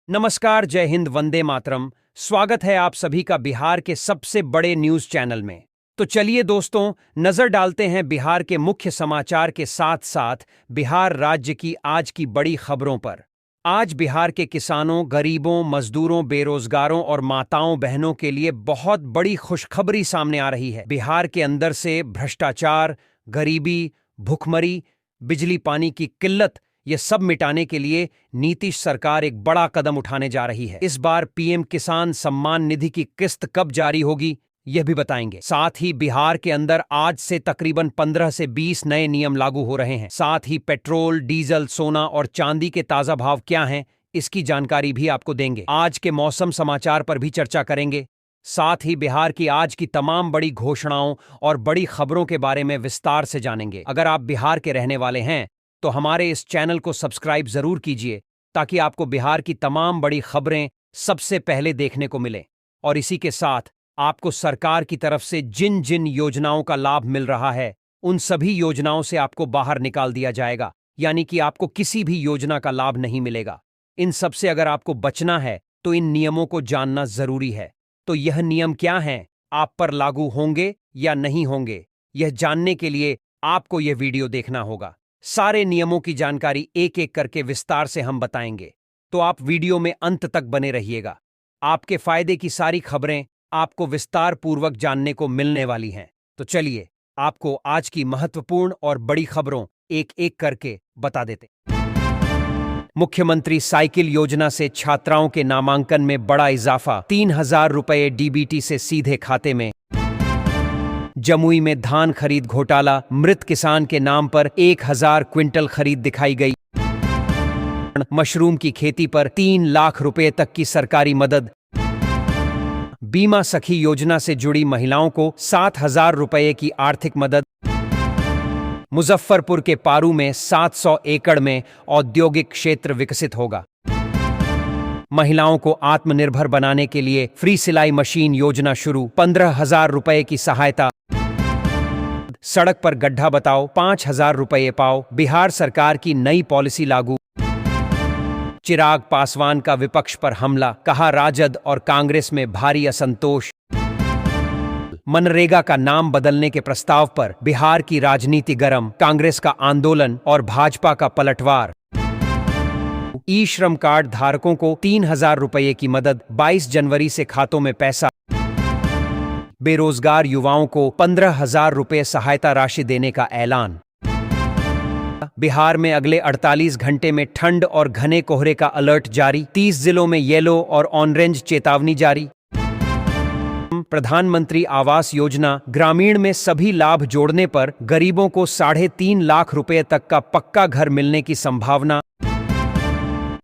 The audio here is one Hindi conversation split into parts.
नमस्कार, जय हिंद, वंदे मातरम। स्वागत है आप सभी का बिहार के सबसे बड़े न्यूज चैनल में। तो चलिए दोस्तों, नजर डालते हैं बिहार के मुख्य समाचार के साथ साथ बिहार राज्य की आज की बड़ी खबरों पर। आज बिहार के किसानों, गरीबों, मजदूरों, बेरोजगारों और माताओं बहनों के लिए बहुत बड़ी खुशखबरी सामने आ रही है। बिहार के अंदर से भ्रष्टाचार, गरीबी, भुखमरी, बिजली पानी की किल्लत, ये सब मिटाने के लिए नीतीश सरकार एक बड़ा कदम उठाने जा रही है। इस बार पीएम किसान सम्मान निधि की किस्त कब जारी होगी, यह भी बताएंगे। साथ ही बिहार के अंदर आज से तकरीबन 15 से 20 नए नियम लागू हो रहे हैं। साथ ही पेट्रोल, डीजल, सोना और चांदी के ताजा भाव क्या हैं, इसकी जानकारी भी आपको देंगे। आज के मौसम समाचार पर भी चर्चा करेंगे। साथ ही बिहार की आज की तमाम बड़ी घोषणाओं और बड़ी खबरों के बारे में विस्तार से जानेंगे। अगर आप बिहार के रहने वाले हैं तो हमारे इस चैनल को सब्सक्राइब जरूर कीजिए, ताकि आपको बिहार की तमाम बड़ी खबरें सबसे पहले देखने को मिले। और इसी के साथ आपको सरकार की तरफ से जिन जिन योजनाओं का लाभ मिल रहा है, उन सभी योजनाओं से आपको बाहर निकाल दिया जाएगा, यानी कि आपको किसी भी योजना का लाभ नहीं मिलेगा। इन सब से अगर आपको बचना है तो इन नियमों को जानना जरूरी है। तो यह नियम क्या हैं, आप पर लागू होंगे या नहीं होंगे, यह जानने के लिए आपको यह वीडियो देखना होगा। सारे नियमों की जानकारी एक एक करके विस्तार से हम बताएंगे, तो आप वीडियो में अंत तक बने रहिएगा। आपके फायदे की सारी खबरें आपको विस्तार पूर्वक जानने को मिलने वाली हैं। तो चलिए आपको आज की महत्वपूर्ण और बड़ी खबरों एक एक करके बता देते। मुख्यमंत्री साइकिल योजना से छात्राओं के नामांकन में बड़ा इजाफा, 3,000 रुपये डीबीटी से सीधे खाते में। जमुई में धान खरीद घोटाला, मृत किसान के नाम पर 1,000 क्विंटल खरीद दिखाई गई। मशरूम की खेती पर 3 लाख रुपए तक की सरकारी मदद। बीमा सखी योजना से जुड़ी महिलाओं को 7,000 रुपये की आर्थिक मदद। मुजफ्फरपुर के पारू में 700 एकड़ में औद्योगिक क्षेत्र विकसित होगा। महिलाओं को आत्मनिर्भर बनाने के लिए फ्री सिलाई मशीन योजना शुरू, 15,000 रुपये की सहायता। सड़क पर गड्ढा बताओ, 5,000 रुपये पाओ, बिहार सरकार की नई पॉलिसी लागू। चिराग पासवान का विपक्ष पर हमला, कहा राजद और कांग्रेस में भारी असंतोष। मनरेगा का नाम बदलने के प्रस्ताव पर बिहार की राजनीति गर्म, कांग्रेस का आंदोलन और भाजपा का पलटवार। ई श्रम कार्ड धारकों को 3,000 रुपये की मदद, 22 जनवरी से खातों में पैसा। बेरोजगार युवाओं को 15,000 रुपये सहायता राशि देने का ऐलान। बिहार में अगले 48 घंटे में ठंड और घने कोहरे का अलर्ट जारी, 30 जिलों में येलो और ऑरेंज चेतावनी जारी। प्रधानमंत्री आवास योजना ग्रामीण में सभी लाभ जोड़ने पर गरीबों को 3.5 लाख रुपए तक का पक्का घर मिलने की संभावना।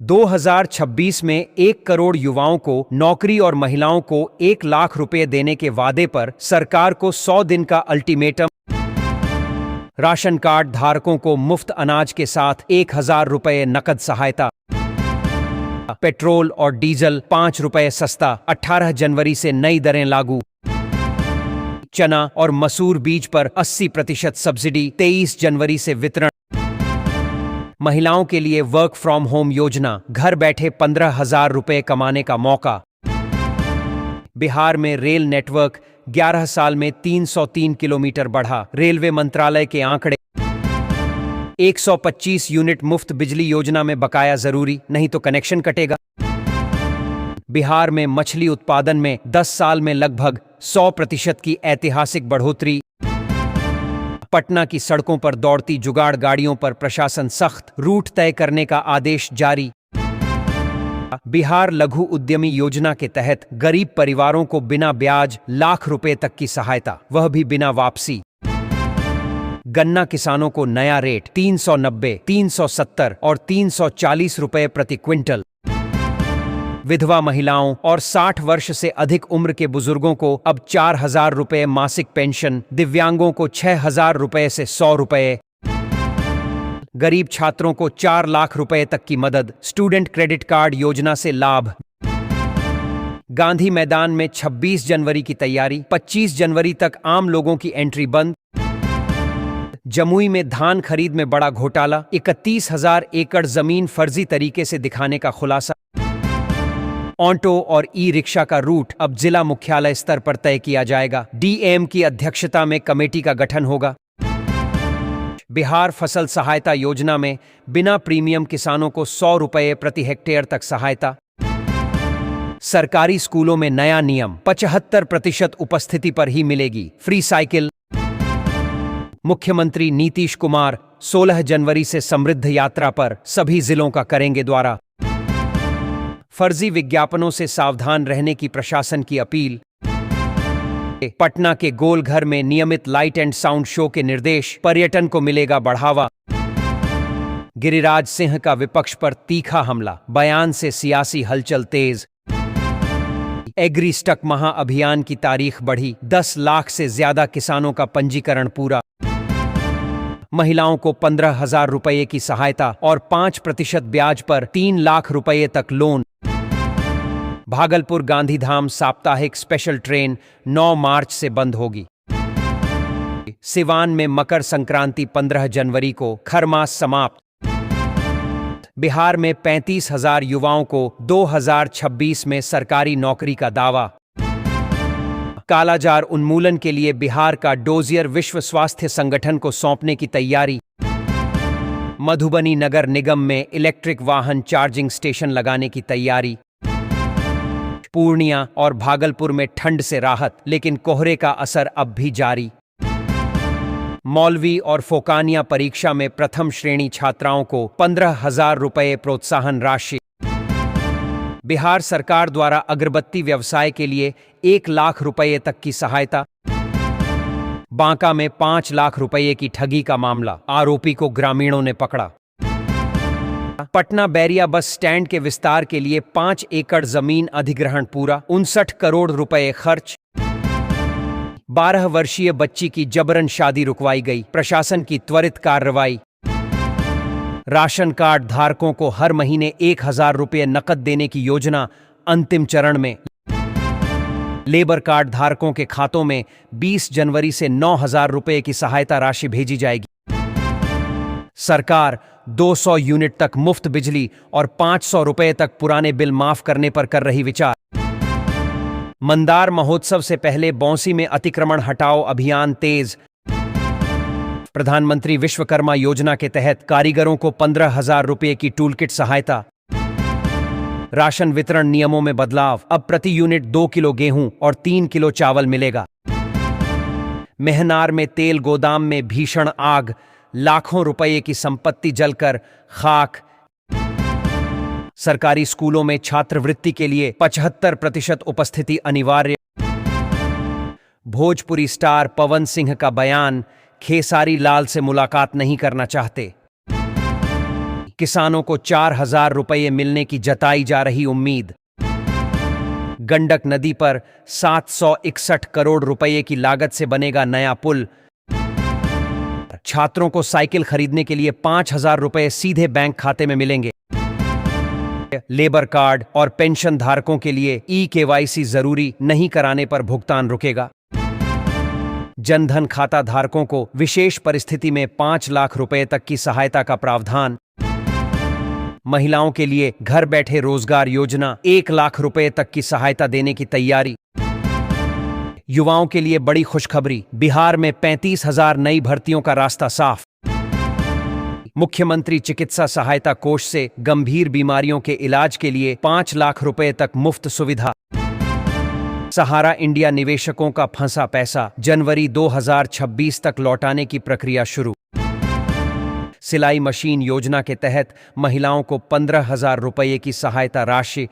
2026 में 1 करोड़ युवाओं को नौकरी और महिलाओं को 1 लाख रुपए देने के वादे पर सरकार को 100 दिन का अल्टीमेटम। राशन कार्ड धारकों को मुफ्त अनाज के साथ 1,000 रुपये नकद सहायता। पेट्रोल और डीजल 5 रुपये सस्ता, 18 जनवरी से नई दरें लागू। चना और मसूर बीज पर 80% सब्सिडी, 23 जनवरी से वितरण। महिलाओं के लिए वर्क फ्रॉम होम योजना, घर बैठे 15,000 रुपये कमाने का मौका। बिहार में रेल नेटवर्क 11 साल में 303 किलोमीटर बढ़ा, रेलवे मंत्रालय के आंकड़े। 125 यूनिट मुफ्त बिजली योजना में बकाया जरूरी, नहीं तो कनेक्शन कटेगा। बिहार में मछली उत्पादन में 10 साल में लगभग 100% की ऐतिहासिक बढ़ोतरी। पटना की सड़कों पर दौड़ती जुगाड़ गाड़ियों पर प्रशासन सख्त, रूट तय करने का आदेश जारी। बिहार लघु उद्यमी योजना के तहत गरीब परिवारों को बिना ब्याज लाख रुपए तक की सहायता, वह भी बिना वापसी। गन्ना किसानों को नया रेट 390, 370 और 340 रुपए प्रति क्विंटल। विधवा महिलाओं और 60 वर्ष से अधिक उम्र के बुजुर्गों को अब 4,000 रुपये मासिक पेंशन, दिव्यांगों को 6,000 रुपये से 100 रुपये। गरीब छात्रों को 4 लाख रुपए तक की मदद, स्टूडेंट क्रेडिट कार्ड योजना से लाभ। गांधी मैदान में 26 जनवरी की तैयारी, 25 जनवरी तक आम लोगों की एंट्री बंद। जमुई में धान खरीद में बड़ा घोटाला, 31,000 एकड़ जमीन फर्जी तरीके से दिखाने का खुलासा। ऑटो और ई रिक्शा का रूट अब जिला मुख्यालय स्तर पर तय किया जाएगा। डीएम की अध्यक्षता में कमेटी का गठन होगा। बिहार फसल सहायता योजना में बिना प्रीमियम किसानों को 100 रुपये प्रति हेक्टेयर तक सहायता। सरकारी स्कूलों में नया नियम, 75% उपस्थिति पर ही मिलेगी फ्री साइकिल। मुख्यमंत्री नीतीश कुमार 16 जनवरी से समृद्ध यात्रा पर सभी जिलों का करेंगे दौरा। फर्जी विज्ञापनों से सावधान रहने की प्रशासन की अपील। पटना के गोलघर में नियमित लाइट एंड साउंड शो के निर्देश, पर्यटन को मिलेगा बढ़ावा। गिरिराज सिंह का विपक्ष पर तीखा हमला, बयान से सियासी हलचल तेज। एग्री स्टक महाअभियान की तारीख बढ़ी, 10 लाख से ज्यादा किसानों का पंजीकरण पूरा। महिलाओं को 15,000 रुपये की सहायता और 5% ब्याज पर 3 लाख रुपये तक लोन। भागलपुर गांधीधाम साप्ताहिक स्पेशल ट्रेन 9 मार्च से बंद होगी। सिवान में मकर संक्रांति 15 जनवरी को, खरमास समाप्त। बिहार में 35,000 युवाओं को 2026 में सरकारी नौकरी का दावा। कालाजार उन्मूलन के लिए बिहार का डोजियर विश्व स्वास्थ्य संगठन को सौंपने की तैयारी। मधुबनी नगर निगम में इलेक्ट्रिक वाहन चार्जिंग स्टेशन लगाने की तैयारी। पूर्णिया और भागलपुर में ठंड से राहत, लेकिन कोहरे का असर अब भी जारी। मौलवी और फोकानिया परीक्षा में प्रथम श्रेणी छात्राओं को 15,000 रुपये प्रोत्साहन राशि। बिहार सरकार द्वारा अगरबत्ती व्यवसाय के लिए 1 लाख रुपये तक की सहायता। बांका में 5 लाख रुपये की ठगी का मामला, आरोपी को ग्रामीणों ने पकड़ा। पटना बैरिया बस स्टैंड के विस्तार के लिए 5 एकड़ जमीन अधिग्रहण पूरा, 59 करोड़ रुपए खर्च। 12 वर्षीय बच्ची की जबरन शादी रुकवाई गई, प्रशासन की त्वरित कार्रवाई। राशन कार्ड धारकों को हर महीने 1,000 रुपये नकद देने की योजना अंतिम चरण में। लेबर कार्ड धारकों के खातों में 20 जनवरी से 9,000 रुपये की सहायता राशि भेजी जाएगी। सरकार 200 यूनिट तक मुफ्त बिजली और 500 रुपये तक पुराने बिल माफ करने पर कर रही विचार। मंदार महोत्सव से पहले बौंसी में अतिक्रमण हटाओ अभियान तेज। प्रधानमंत्री विश्वकर्मा योजना के तहत कारीगरों को 15,000 रुपये की टूलकिट सहायता। राशन वितरण नियमों में बदलाव, अब प्रति यूनिट 2 किलो गेहूं और 3 किलो चावल मिलेगा। मेहनार में तेल गोदाम में भीषण आग, लाखों रुपये की संपत्ति जलकर खाक। सरकारी स्कूलों में छात्रवृत्ति के लिए 75% उपस्थिति अनिवार्य। भोजपुरी स्टार पवन सिंह का बयान, खेसारी लाल से मुलाकात नहीं करना चाहते। किसानों को 4,000 रुपये मिलने की जताई जा रही उम्मीद। गंडक नदी पर 761 करोड़ रुपये की लागत से बनेगा नया पुल। छात्रों को साइकिल खरीदने के लिए 5,000 रुपये सीधे बैंक खाते में मिलेंगे। लेबर कार्ड और पेंशन धारकों के लिए ई-केवाईसी जरूरी नहीं कराने पर भुगतान रुकेगा। जनधन खाता धारकों को विशेष परिस्थिति में 5 लाख रुपए तक की सहायता का प्रावधान। महिलाओं के लिए घर बैठे रोजगार योजना, 1 लाख रुपए तक की सहायता देने की तैयारी। युवाओं के लिए बड़ी खुशखबरी, बिहार में 35,000 नई भर्तियों का रास्ता साफ। मुख्यमंत्री चिकित्सा सहायता कोष से गंभीर बीमारियों के इलाज के लिए 5 लाख रुपए तक मुफ्त सुविधा। सहारा इंडिया निवेशकों का फंसा पैसा जनवरी 2026 तक लौटाने की प्रक्रिया शुरू। सिलाई मशीन योजना के तहत महिलाओं को 15,000 रुपये की सहायता राशि।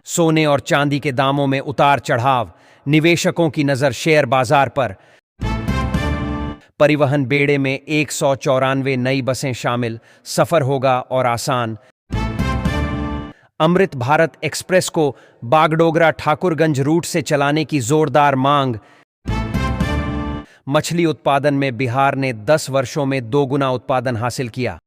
सोने और चांदी के दामों में उतार चढ़ाव, निवेशकों की नजर शेयर बाजार पर। परिवहन बेड़े में 194 नई बसें शामिल, सफर होगा और आसान। अमृत भारत एक्सप्रेस को बागडोगरा ठाकुरगंज रूट से चलाने की जोरदार मांग। मछली उत्पादन में बिहार ने 10 वर्षों में 2 गुना उत्पादन हासिल किया।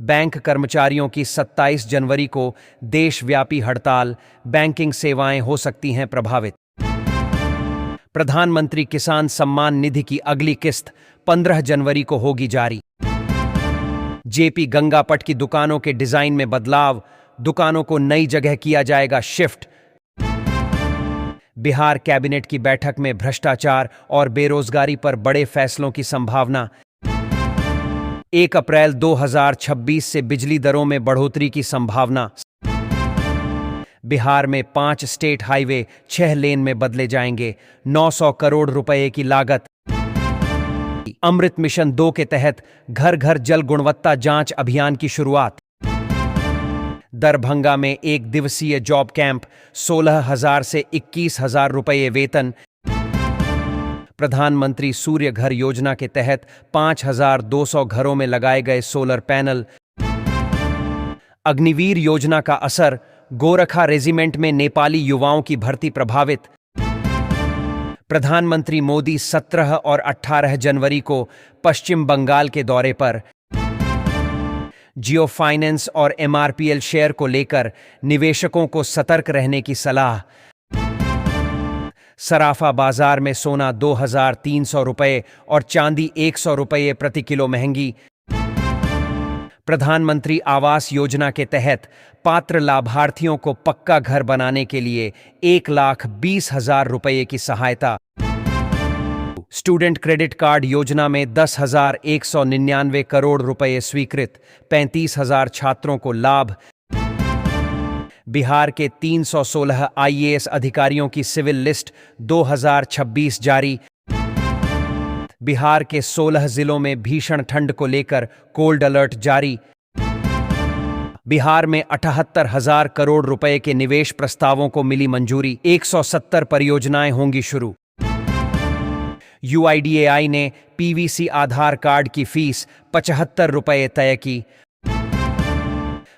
बैंक कर्मचारियों की 27 जनवरी को देशव्यापी हड़ताल, बैंकिंग सेवाएं हो सकती हैं प्रभावित। प्रधानमंत्री किसान सम्मान निधि की अगली किस्त 15 जनवरी को होगी जारी। जेपी गंगापट की दुकानों के डिजाइन में बदलाव, दुकानों को नई जगह किया जाएगा शिफ्ट। बिहार कैबिनेट की बैठक में भ्रष्टाचार और बेरोजगारी पर बड़े फैसलों की संभावना। 1 अप्रैल 2026 से बिजली दरों में बढ़ोतरी की संभावना। बिहार में 5 स्टेट हाईवे 6 लेन में बदले जाएंगे, 900 करोड़ रुपए की लागत। अमृत मिशन 2 के तहत घर घर जल गुणवत्ता जांच अभियान की शुरुआत। दरभंगा में 1 दिवसीय जॉब कैंप, 16,000 से 21,000 रुपये वेतन। प्रधानमंत्री सूर्य घर योजना के तहत 5,200 घरों में लगाए गए सोलर पैनल। अग्निवीर योजना का असर, गोरखा रेजिमेंट में नेपाली युवाओं की भर्ती प्रभावित। प्रधानमंत्री मोदी 17 और 18 जनवरी को पश्चिम बंगाल के दौरे पर। जियो फाइनेंस और एमआरपीएल शेयर को लेकर निवेशकों को सतर्क रहने की सलाह। सराफा बाजार में सोना 2,300 रुपये और चांदी 100 रुपये प्रति किलो महंगी। प्रधानमंत्री आवास योजना के तहत पात्र लाभार्थियों को पक्का घर बनाने के लिए 1,20,000 रुपये की सहायता। स्टूडेंट क्रेडिट कार्ड योजना में 10,199 करोड़ रुपये स्वीकृत, 35,000 छात्रों को लाभ। बिहार के 316 आईएएस अधिकारियों की सिविल लिस्ट 2026 जारी। बिहार के 16 जिलों में भीषण ठंड को लेकर कोल्ड अलर्ट जारी। बिहार में 78,000 करोड़ रुपए के निवेश प्रस्तावों को मिली मंजूरी, 170 परियोजनाएं होंगी शुरू। यूआईडीएआई ने पीवीसी आधार कार्ड की फीस 75 रुपये तय की।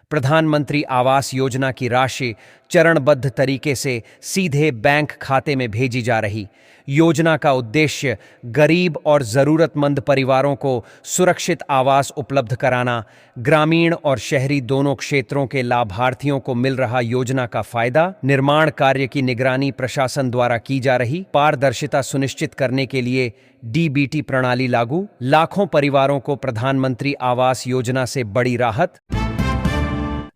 प्रधानमंत्री आवास योजना की राशि चरणबद्ध तरीके से सीधे बैंक खाते में भेजी जा रही। योजना का उद्देश्य गरीब और जरूरतमंद परिवारों को सुरक्षित आवास उपलब्ध कराना। ग्रामीण और शहरी दोनों क्षेत्रों के लाभार्थियों को मिल रहा योजना का फायदा। निर्माण कार्य की निगरानी प्रशासन द्वारा की जा रही। पारदर्शिता सुनिश्चित करने के लिए डीबीटी प्रणाली लागू। लाखों परिवारों को प्रधानमंत्री आवास योजना से बड़ी राहत।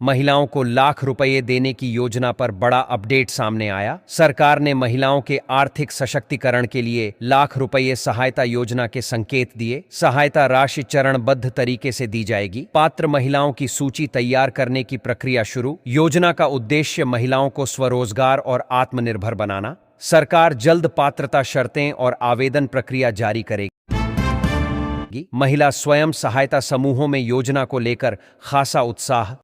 महिलाओं को लाख रुपये देने की योजना पर बड़ा अपडेट सामने आया। सरकार ने महिलाओं के आर्थिक सशक्तिकरण के लिए लाख रुपये सहायता योजना के संकेत दिए। सहायता राशि चरणबद्ध तरीके से दी जाएगी। पात्र महिलाओं की सूची तैयार करने की प्रक्रिया शुरू। योजना का उद्देश्य महिलाओं को स्वरोजगार और आत्मनिर्भर बनाना। सरकार जल्द पात्रता शर्तें और आवेदन प्रक्रिया जारी करेगी। महिला स्वयं सहायता समूहों में योजना को लेकर खासा उत्साह।